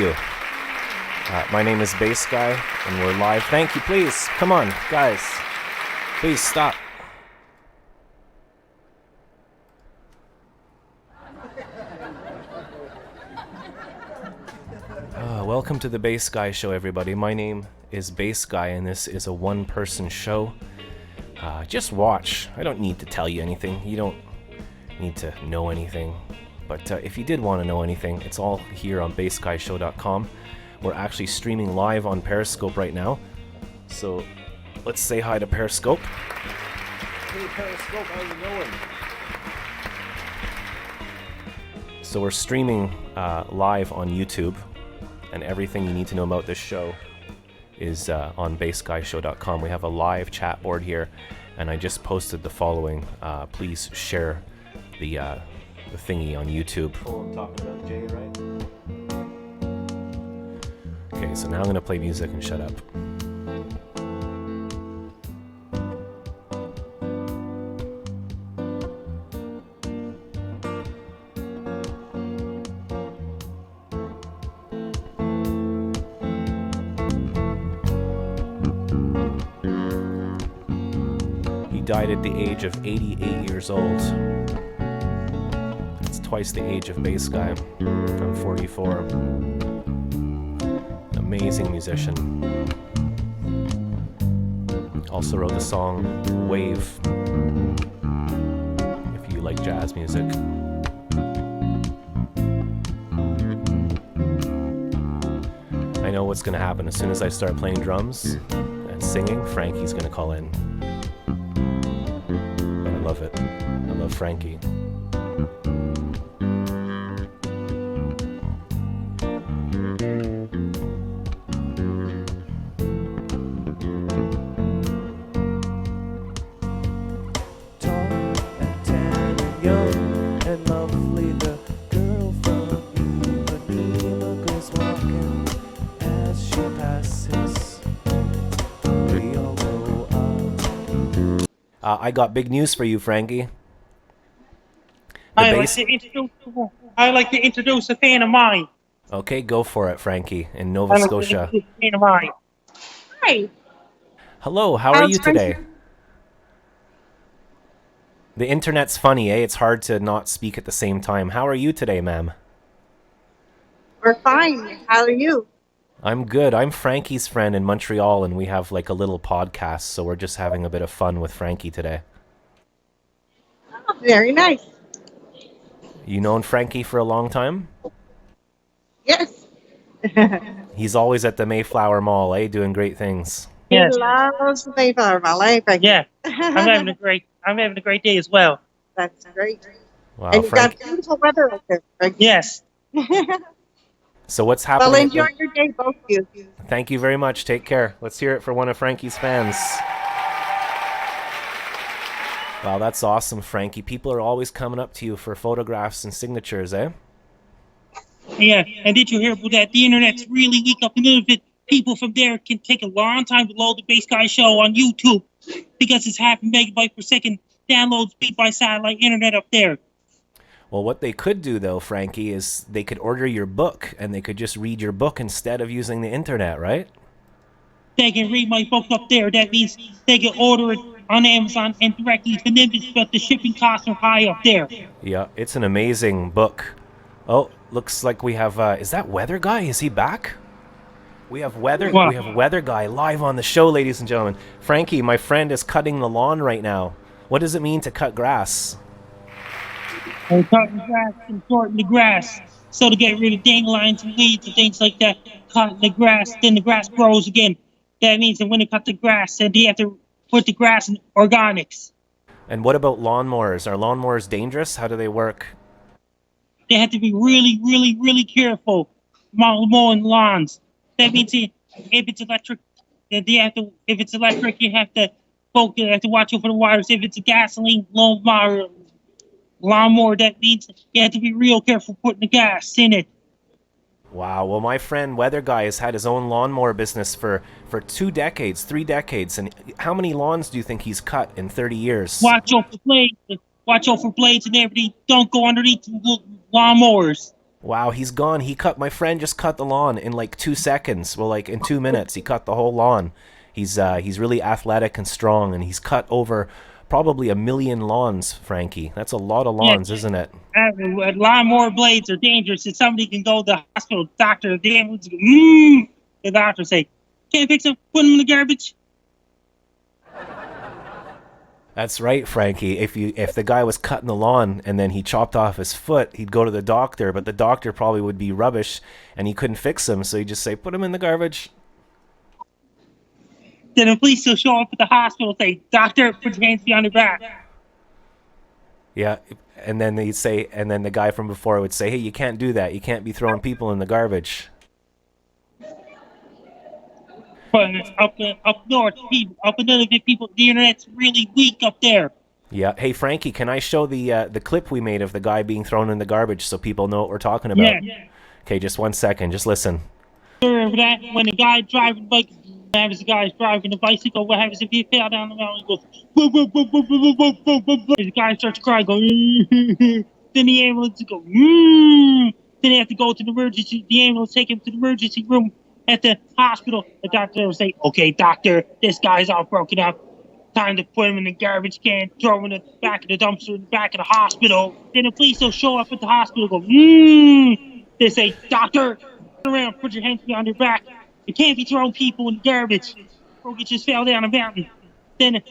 you. My name is Bass Guy, and we're live. Thank you, please. Come on, guys. Please stop. Welcome to the Bass Guy Show, everybody. My name is Bass Guy, and this is a one-person show. Just watch. I don't need to tell you anything. You don't need to know anything. But if you did want to know anything, it's all here on bassguyshow.com. We're actually streaming live on Periscope right now. So let's say hi to Periscope. Hey Periscope, how you doing? So we're streaming live on YouTube, and everything you need to know about this show is on bassguyshow.com. We have a live chat board here, and I just posted the following. Please share the thingy on YouTube. Oh, I'm talking about Jay, right? Okay, so now I'm gonna play music and shut up. He died at the age of 88 years old. Twice the age of Bass Guy. I'm 44. Amazing musician. Also wrote the song Wave, if you like jazz music. I know what's going to happen. As soon as I start playing drums and singing, Frankie's going to call in. But I love it. I love Frankie. I got big news for you, Frankie. I'd like to introduce a fan of mine. Okay, go for it, Frankie, in Nova Scotia. A fan of mine. Hi. Hello, how are you today? The internet's funny, eh? It's hard to not speak at the same time. How are you today, ma'am? We're fine. How are you? I'm good. I'm Frankie's friend in Montreal, and we have like a little podcast, so we're just having a bit of fun with Frankie today. Oh, very nice. You known Frankie for a long time? Yes. He's always at the Mayflower Mall, eh? Doing great things. Yes. He loves the Mayflower Mall, eh, Frankie? Yeah. I'm having a great day as well. That's great. Wow, and you got beautiful weather out there, Frankie. Yes. So what's happening? Well, enjoy your day, both of you. Thank you very much. Take care. Let's hear it for one of Frankie's fans. Wow, that's awesome, Frankie. People are always coming up to you for photographs and signatures, eh? Yeah, and did you hear about that? The internet's really weak up a little bit. People from there can take a long time to load the Bass Guy Show on YouTube because it's 0.5 megabyte per second download speed by satellite internet up there. Well, what they could do, though, Frankie, is they could order your book, and they could just read your book instead of using the internet, right? They can read my book up there. That means they can order it on Amazon and directly to Nimbus, but the shipping costs are high up there. Yeah, it's an amazing book. Oh, looks like we have, is that Weather Guy? Is he back? We have Weather Guy live on the show, ladies and gentlemen. Frankie, my friend, is cutting the lawn right now. What does it mean to cut grass? Cutting grass and sorting the grass. So to get rid of dandelions and weeds and things like that, cutting the grass, then the grass grows again. That means that when they cut the grass, then they have to put the grass in organics. And what about lawnmowers? Are lawnmowers dangerous? How do they work? They have to be really, really, really careful while mowing lawns. That means if it's electric, you have to watch over the wires. If it's a gasoline lawnmower, that means you have to be real careful putting the gas in it. Wow. Well, my friend Weather Guy has had his own lawnmower business for 3 decades. And how many lawns do you think he's cut in 30 years? Watch out for blades and everything. Don't go underneath the lawnmowers. Wow, he's gone. My friend just cut the lawn in like 2 seconds. Well, like in 2 minutes, he cut the whole lawn. He's really athletic and strong, and he's cut over probably 1 million lawns, Frankie. That's a lot of Yeah, lawns, isn't it? lawnmower blades are dangerous. If somebody can go to the hospital, doctor, the ambulance, go, the doctor say, can't fix them, put them in the garbage. That's right, Frankie. If the guy was cutting the lawn and then he chopped off his foot, he'd go to the doctor, but the doctor probably would be rubbish and he couldn't fix him, so he'd just say, "Put him in the garbage." Then the police will show up at the hospital, say, doctor, put your hands behind your back. Yeah, and then the guy from before would say, "Hey, you can't do that. You can't be throwing people in the garbage." But up north, up in the people, the internet's really weak up there. Yeah. Hey, Frankie, can I show the clip we made of the guy being thrown in the garbage so people know what we're talking about? Yeah. Okay, just 1 second. Just listen. Remember that when the guy driving the bike, what happens? The guy's driving the bicycle. What happens if he fell down the mountain? He goes, boom, boom, boom, boom, boom, boom, boom, boom, boom. The guy starts crying, go. Then the ambulance go. Then they have to go to the emergency. The ambulance take him to the emergency room at the hospital. The doctor will say, "Okay, doctor, this guy's all broken up. Time to put him in the garbage can, throw him in the back of the dumpster, in the back of the hospital." Then the police will show up at the hospital, go. They say, "Doctor, turn around, put your hands behind your back. You can't be throwing people in the garbage. Or you just fell down a mountain." Then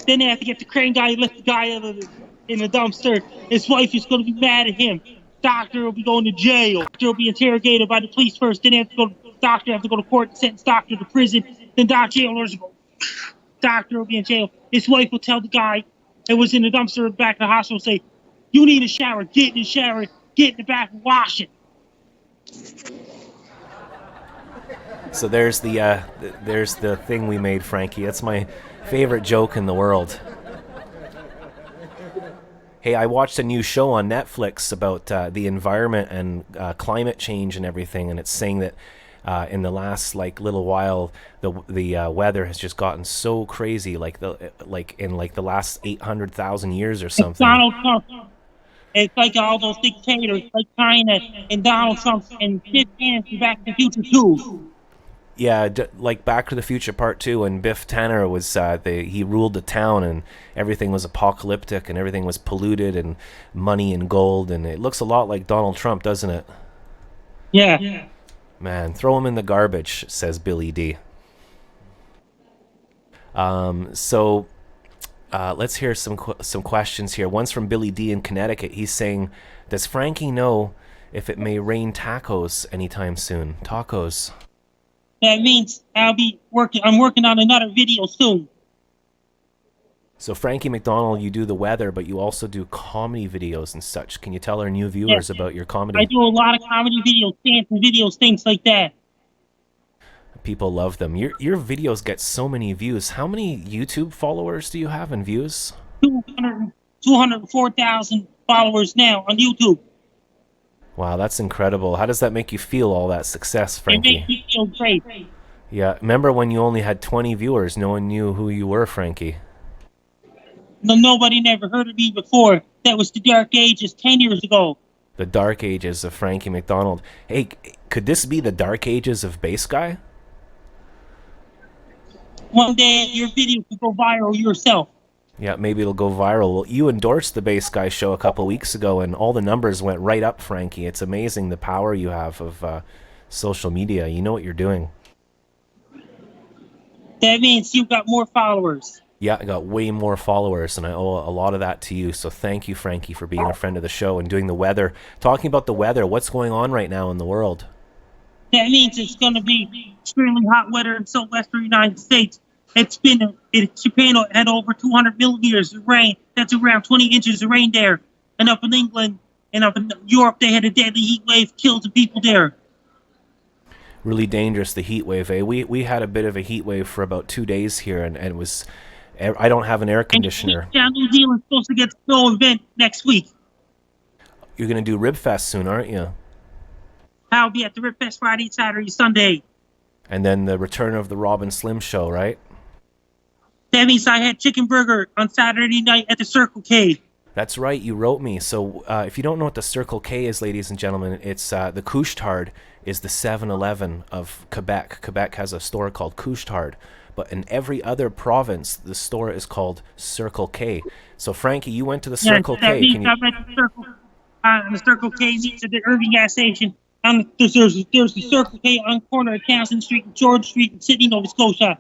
they have to get the crane guy to lift the guy out of in the dumpster. His wife is going to be mad at him. Doctor will be going to jail. Doctor will be interrogated by the police first. Then they have to go. Doctor have to go to court and sentence doctor to prison. Then jailers will go. Doctor will be in jail. His wife will tell the guy that was in the dumpster in the back of the hospital, say, "You need a shower. Get in the shower. Get in the back and wash it." So there's the thing we made, Frankie. That's my favorite joke in the world. Hey, I watched a new show on Netflix about the environment and climate change and everything, and it's saying that in the last little while, the weather has just gotten so crazy, in the last 800,000 years or something. It's Donald Trump. It's like all those dictators, like China and Donald Trump and Biff Tannen from Back to the Future too. Yeah, like Back to the Future Part 2, when Biff Tanner was he ruled the town and everything was apocalyptic and everything was polluted and money and gold, and it looks a lot like Donald Trump, doesn't it? Yeah. Man, throw him in the garbage, says Billy D. So let's hear some questions here. One's from Billy D in Connecticut. He's saying, "Does Frankie know if it may rain tacos anytime soon?" Tacos. That means I'm working on another video soon. So Frankie McDonald, you do the weather, but you also do comedy videos and such. Can you tell our new viewers about your comedy? I do a lot of comedy videos, dancing videos, things like that. People love them. Your videos get so many views. How many YouTube followers do you have and views? 204,000 followers now on YouTube. Wow, that's incredible. How does that make you feel, all that success, Frankie? It makes me feel great. Yeah, remember when you only had 20 viewers? No one knew who you were, Frankie. Nobody never heard of me before. That was the dark ages 10 years ago. The dark ages of Frankie McDonald. Hey, could this be the dark ages of Bass Guy? One day your video could go viral yourself. Yeah, maybe it'll go viral. Well, you endorsed the Bass Guy show a couple weeks ago, and all the numbers went right up, Frankie. It's amazing the power you have of social media. You know what you're doing. That means you've got more followers. Yeah, I got way more followers, and I owe a lot of that to you. So thank you, Frankie, for being a friend of the show and doing the weather. Talking about the weather, what's going on right now in the world? That means it's going to be extremely hot weather in southwestern United States. Japan had over 200 millimeters of rain. That's around 20 inches of rain there. And up in England and up in Europe, they had a deadly heat wave, killed the people there. Really dangerous, the heat wave, eh? We had a bit of a heat wave for about 2 days here, and it was... I don't have an air conditioner. And New Zealand's supposed to get a snow event next week. You're going to do Ribfest soon, aren't you? I'll be at the Ribfest Friday, Saturday, Sunday. And then the return of the Robin Slim show, right? That means I had chicken burger on Saturday night at the Circle K. That's right, you wrote me. So if you don't know what the Circle K is, ladies and gentlemen, it's the Couche-Tard is the 7-Eleven of Quebec. Quebec has a store called Couche-Tard, but in every other province, the store is called Circle K. So Frankie, you went to the Yeah, Circle that K. means Can you? I'm at the Circle K meets at the Irving gas station. There's the Circle K on corner of Townsend Street and George Street in Sydney, Nova Scotia.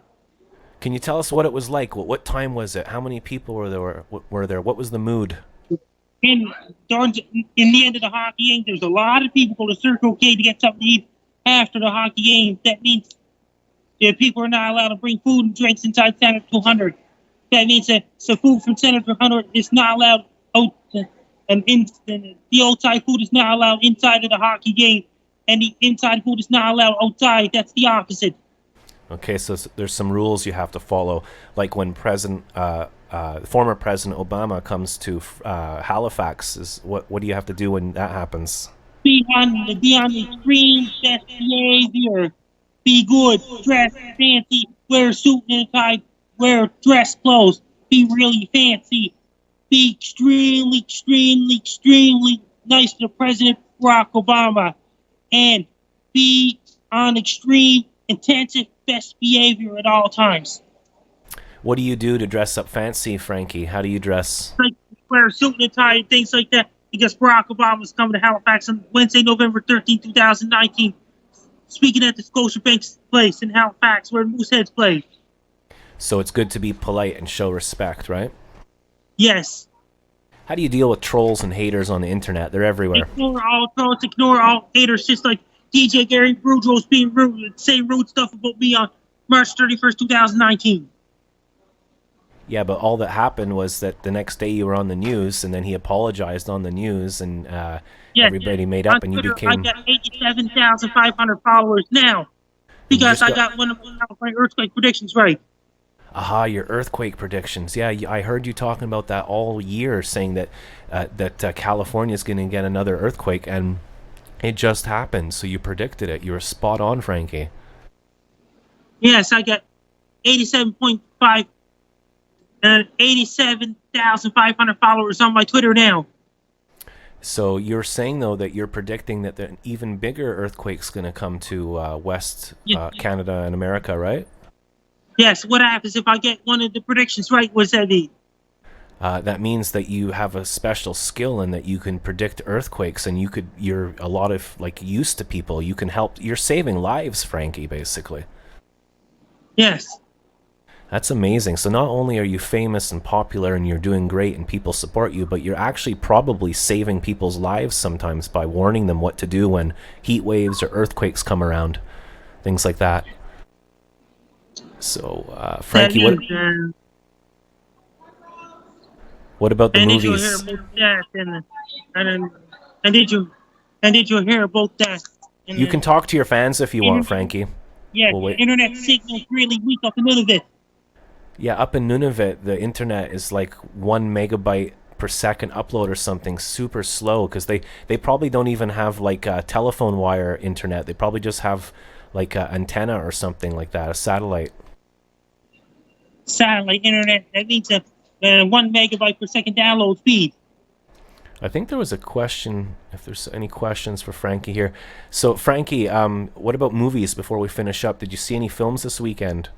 Can you tell us what it was like? What time was it? How many people were there? Were there? What was the mood? In in the end of the hockey game, there's a lot of people go to Circle K to get something to eat after the hockey game. That means that people are not allowed to bring food and drinks inside Senator 200. That means that the food from Senator 200 is not allowed out, and the outside food is not allowed inside of the hockey game, and the inside food is not allowed outside. That's the opposite. Okay, so there's some rules you have to follow, like when former President Obama comes to Halifax. What do you have to do when that happens? Be on the extreme best behavior. Be good, dress fancy, wear a suit and a tie, wear dress clothes, be really fancy, be extremely, extremely, extremely nice to President Barack Obama, and be on extreme, intensive best behavior at all times. What do you do to dress up fancy, Frankie? How do you dress? Like wear a suit and a tie and things like that, because Barack Obama is coming to Halifax on Wednesday, November 13, 2019. Speaking at the Scotiabank's place in Halifax, where Mooseheads play. So it's good to be polite and show respect, right? Yes. How do you deal with trolls and haters on the internet? They're everywhere. Ignore all trolls, ignore all haters, just like DJ Gary Boudreaux's being rude, saying rude stuff about me on March 31st, 2019. Yeah, but all that happened was that the next day you were on the news, and then he apologized on the news, and everybody made up, on and you Twitter, became... I got 87,500 followers now because I got one of my earthquake predictions right. Aha, your earthquake predictions. Yeah, I heard you talking about that all year, saying that California is going to get another earthquake, and it just happened. So you predicted it. You were spot on, Frankie. Yes, I got 87,500 followers on my Twitter now. So you're saying, though, that you're predicting that an even bigger earthquake's going to come to West Canada and America, right? Yes, what happens if I get one of the predictions right? What's that mean? That means that you have a special skill and that you can predict earthquakes, and you're a lot of use to people. You can help. You're saving lives, Frankie, basically. Yes. That's amazing. So not only are you famous and popular and you're doing great and people support you, but you're actually probably saving people's lives sometimes by warning them what to do when heat waves or earthquakes come around, things like that. So, Frankie, what about the movies? Did you hear about that? You can talk to your fans if you want, Frankie. Yeah, the internet signal's really weak up in Nunavut. Yeah, up in Nunavut, the internet is like 1 megabyte per second upload or something, super slow, because they probably don't even have telephone wire internet. They probably just have an antenna or something like that, a satellite. Satellite internet, that means a 1 megabyte per second download speed. I think there was a question, if there's any questions for Frankie here. So, Frankie, what about movies before we finish up? Did you see any films this weekend?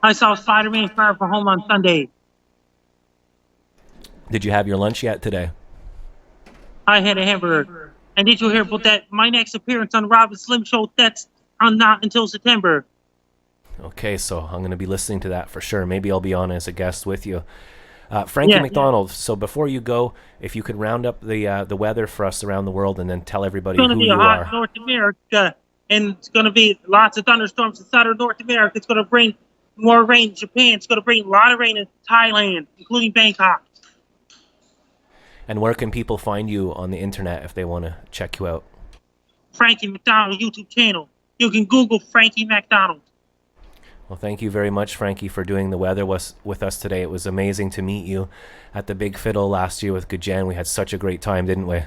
I saw Spider-Man Far From Home on Sunday. Did you have your lunch yet today? I had a hamburger. And did you hear about that? My next appearance on Robin Slim Show, that's not until September. Okay, so I'm going to be listening to that for sure. Maybe I'll be on as a guest with you. Frankie McDonald, so before you go, if you could round up the weather for us around the world and then tell everybody who you are. It's going to be hot in North America, and it's going to be lots of thunderstorms in southern North America. It's going to bring more rain in Japan. It's going to bring a lot of rain in Thailand, including Bangkok. And where can people find you on the internet if they want to check you out? Frankie McDonald YouTube channel. You can Google Frankie McDonald. Well, thank you very much, Frankie, for doing the weather with us today. It was amazing to meet you at the Big Fiddle last year with Gujan. We had such a great time, didn't we?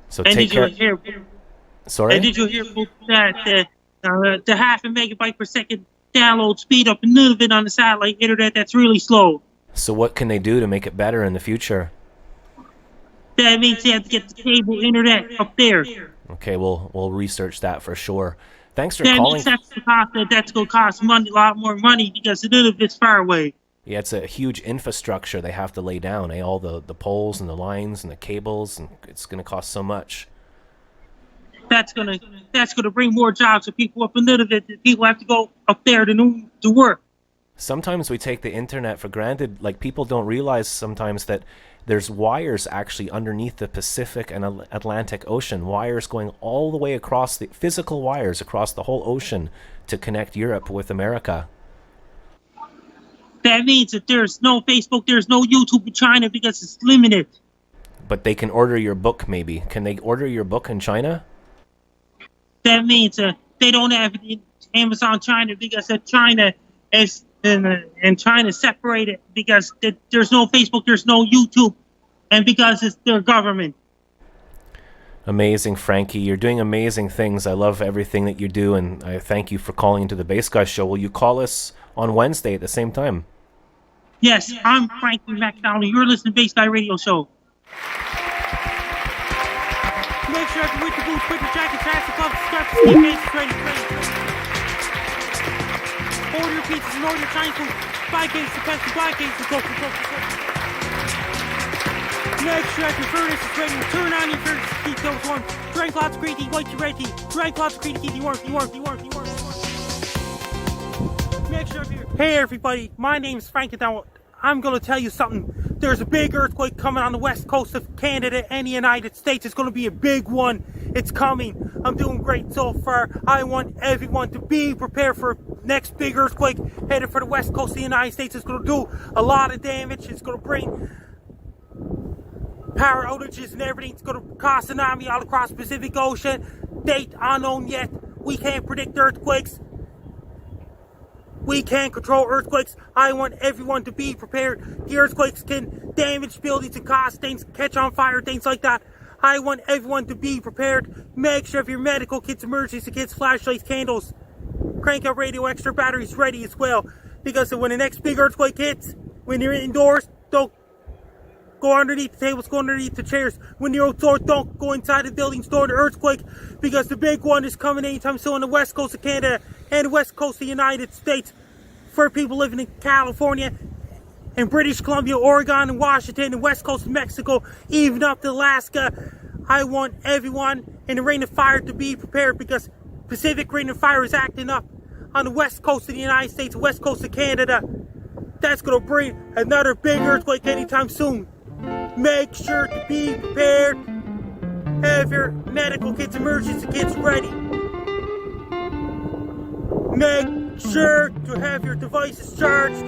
So and take care. Sorry? And did you hear about that? The 0.5 megabyte per second download speed up in Nunavut on the satellite internet, that's really slow. So what can they do to make it better in the future? That means they have to get the cable internet up there. Okay, we'll research that for sure. Thanks for That calling. means that's going to cost money, a lot more money because a little bit's far away. Yeah, it's a huge infrastructure they have to lay down, all the poles and the lines and the cables, and it's going to cost so much. That's gonna bring more jobs to people up in Nunavut. People have to go up there to work. Sometimes we take the internet for granted. Like, people don't realize sometimes that there's wires actually underneath the Pacific and Atlantic Ocean, wires going all the way across, the physical wires across the whole ocean to connect Europe with America. That means that there's no Facebook, there's no YouTube in China because it's limited. But they can order your book, maybe. Can they order your book in China? That means they don't have Amazon China because China is and China separated because there's no Facebook, there's no YouTube, and because it's their government. Amazing, Frankie. You're doing amazing things. I love everything that you do, and I thank you for calling into the Bass Guy Show. Will you call us on Wednesday at the same time? Yes, I'm Frankie McDonald. You're listening to Bass Guy Radio Show. Make sure you're with the boots, put your jacket, traffic gloves, straps, ski bases ready. Order your pizzas and order your Chinese food. Buy cases, the best, buy cases, go. Make sure your furnace is ready. Turn on your furnace, keep those warm. Drink lots of green tea, white tea, red tea. Drink lots of green tea, keep you warm. Make sure you're... Hey everybody, my name's Frank and now I'm going to tell you something. There's a big earthquake coming on the west coast of Canada and the United States. It's going to be a big one. It's coming. I'm doing great so far. I want everyone to be prepared for next big earthquake headed for the west coast of the United States. It's going to do a lot of damage. It's going to bring power outages and everything. It's going to cause tsunami all across the Pacific Ocean. Date unknown yet. We can't predict earthquakes. We can't control earthquakes. I want everyone to be prepared. The earthquakes can damage buildings and cause things, catch on fire, things like that. I want everyone to be prepared. Make sure your medical kits, emergency kits, flashlights, candles, crank out radio, extra batteries ready as well. Because when the next big earthquake hits, when you're indoors, don't go underneath the tables, go underneath the chairs. When you're outdoors, don't go inside the buildings during the earthquake. Because the big one is coming anytime soon on the west coast of Canada and the west coast of the United States. For people living in California and British Columbia, Oregon and Washington and west coast of Mexico, even up to Alaska, I want everyone in the Ring of Fire to be prepared because Pacific Ring of Fire is acting up on the west coast of the United States, west coast of Canada. That's going to bring another big earthquake anytime soon. Make sure to be prepared. Have your medical kits, emergency kits ready. Make sure to have your devices charged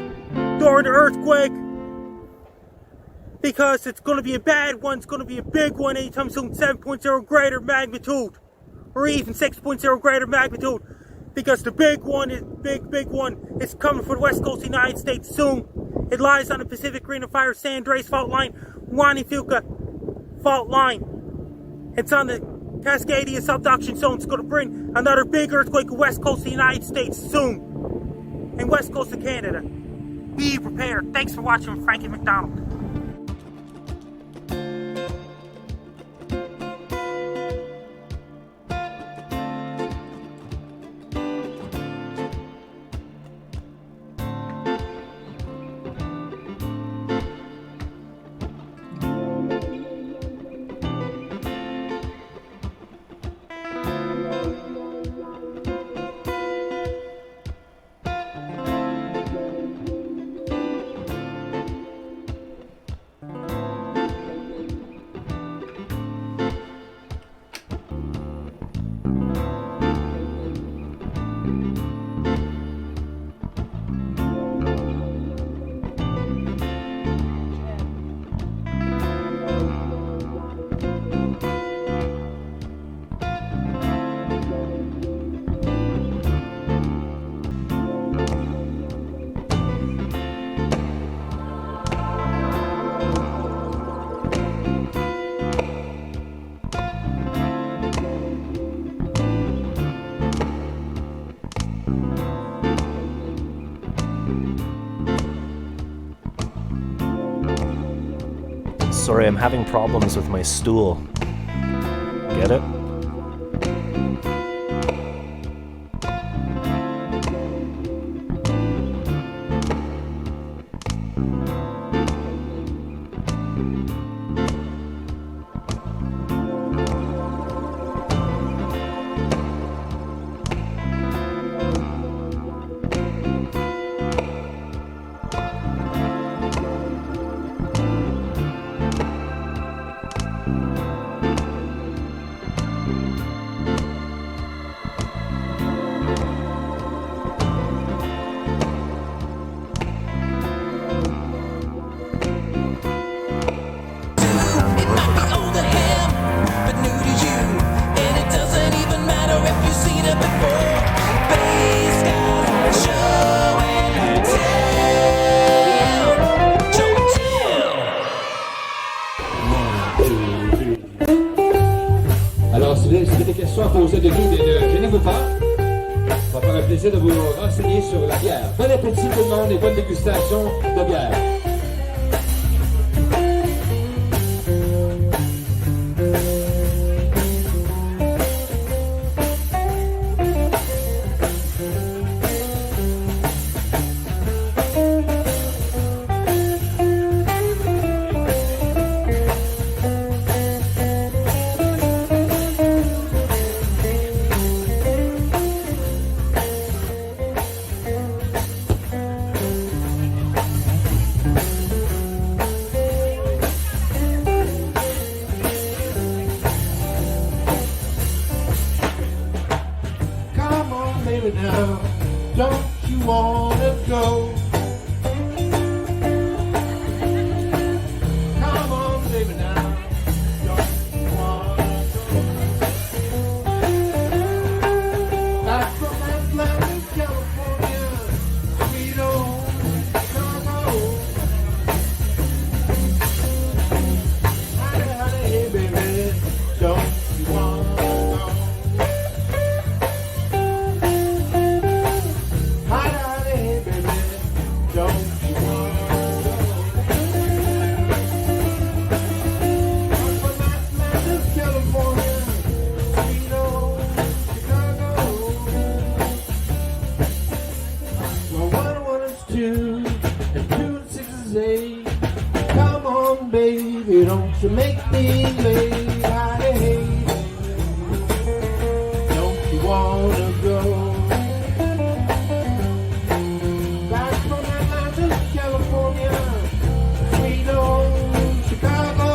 during the earthquake because it's going to be a bad one. It's going to be a big one anytime soon. 7.0 greater magnitude or even 6.0 greater magnitude because the big one is coming for the west coast of the United States soon. It lies on the Pacific Ring of Fire, San Andreas Fault Line, Juanifuca Fault Line. It's on the Cascadia subduction zone. It's going to bring another big earthquake on the west coast of the United States soon. And west coast of Canada. Be prepared. Thanks for watching, Frankie McDonald. Sorry, I'm having problems with my stool. Get it? Alors, si vous avez des questions à poser de nous, ne gênez-vous pas. Ça va faire un plaisir de vous renseigner sur la bière. Bon appétit tout le monde et bonne dégustation de bière. Baby, now, don't you wanna go? Come on, baby, now, don't you wanna go? Back from Atlanta, California, sweet old Chicago. Honey, honey, hey, baby, don't you wanna go? Come on, baby, don't you make me late. Hey, don't you wanna go? Back from Atlanta, California, sweet old Chicago.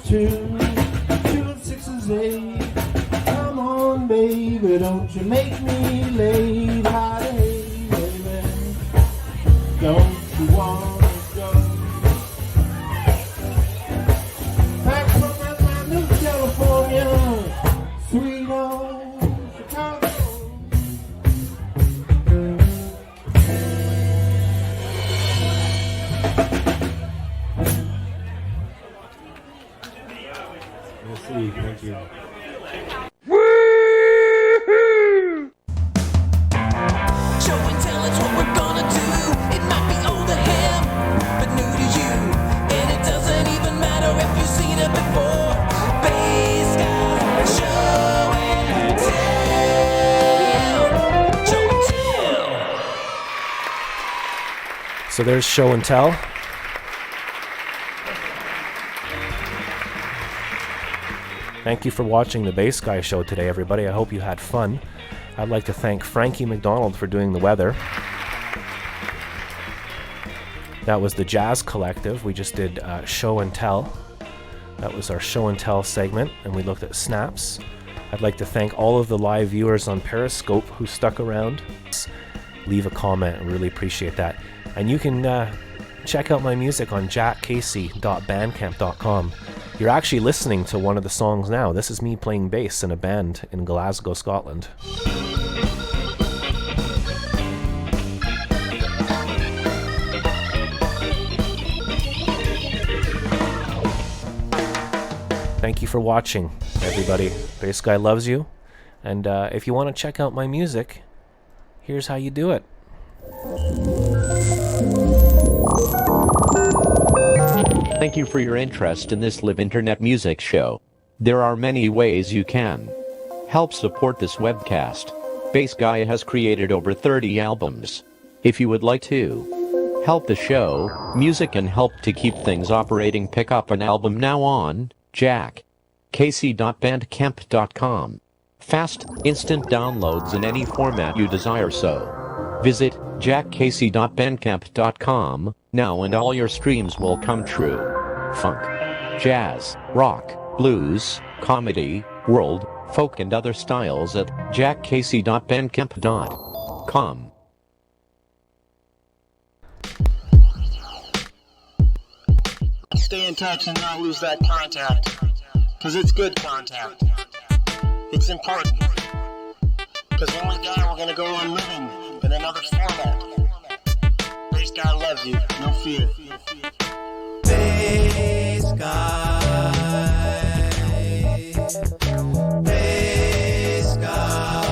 Two and six is eight. Come on, baby, don't you make me late. Hey, baby, don't you wanna go? Back from Atlanta, California, sweet old Chicago. Thank you. Woo-hoo! Show and tell is what we're gonna do. It might be old to him, but new to you. And it doesn't even matter if you've seen it before. Bass guys, show and tell. Show and tell. So there's show and tell. Thank you for watching the Bass Guy Show today, everybody. I hope you had fun. I'd like to thank Frankie McDonald for doing the weather. That was the Jazz Collective. We just did Show and Tell. That was our Show and Tell segment, and we looked at snaps. I'd like to thank all of the live viewers on Periscope who stuck around. Leave a comment, I really appreciate that. And you can check out my music on jackcasey.bandcamp.com. You're actually listening to one of the songs now. This is me playing bass in a band in Glasgow, Scotland. Thank you for watching, everybody. Bass Guy loves you. And if you want to check out my music, here's how you do it. Thank you for your interest in this live internet music show. There are many ways you can help support this webcast. Bass Guy has created over 30 albums. If you would like to help the show, music and help to keep things operating, pick up an album now on jackcasey.bandcamp.com. Fast, instant downloads in any format you desire, so visit jackcasey.bandcamp.com now and all your streams will come true. Funk, jazz, rock, blues, comedy, world, folk and other styles at jackcasey.bandcamp.com. Stay in touch and not lose that contact, because it's good contact. It's important, because when we die, we're going to go on living in another format. Bass Guy loves you, no fear. Bass Guy. Bass Guy.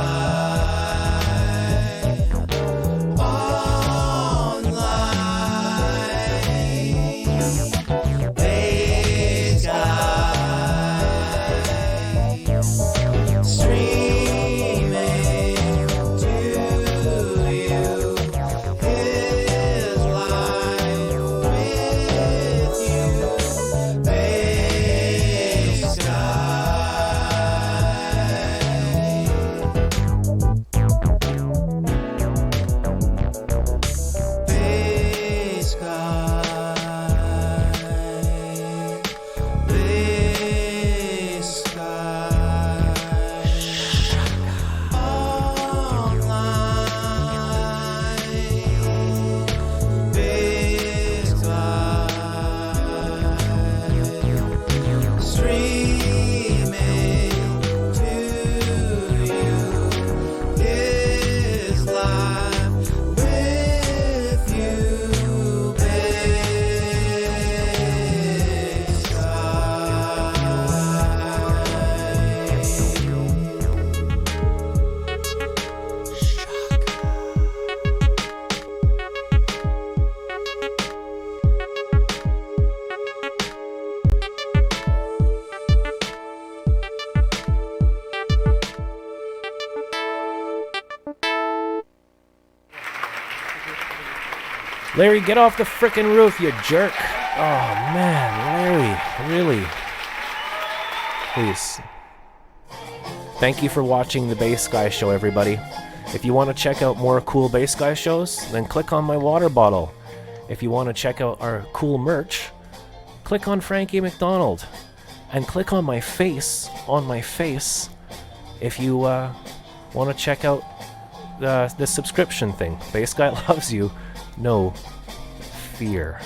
Online. Bass Guy. Streaming to you. His life with you. Bass Larry, get off the frickin' roof, you jerk. Oh, man, Larry, really. Please. Thank you for watching the Bass Guy Show, everybody. If you want to check out more cool Bass Guy shows, then click on my water bottle. If you want to check out our cool merch, click on Frankie McDonald. And click on my face, if you want to check out the subscription thing. Bass Guy loves you. No fear.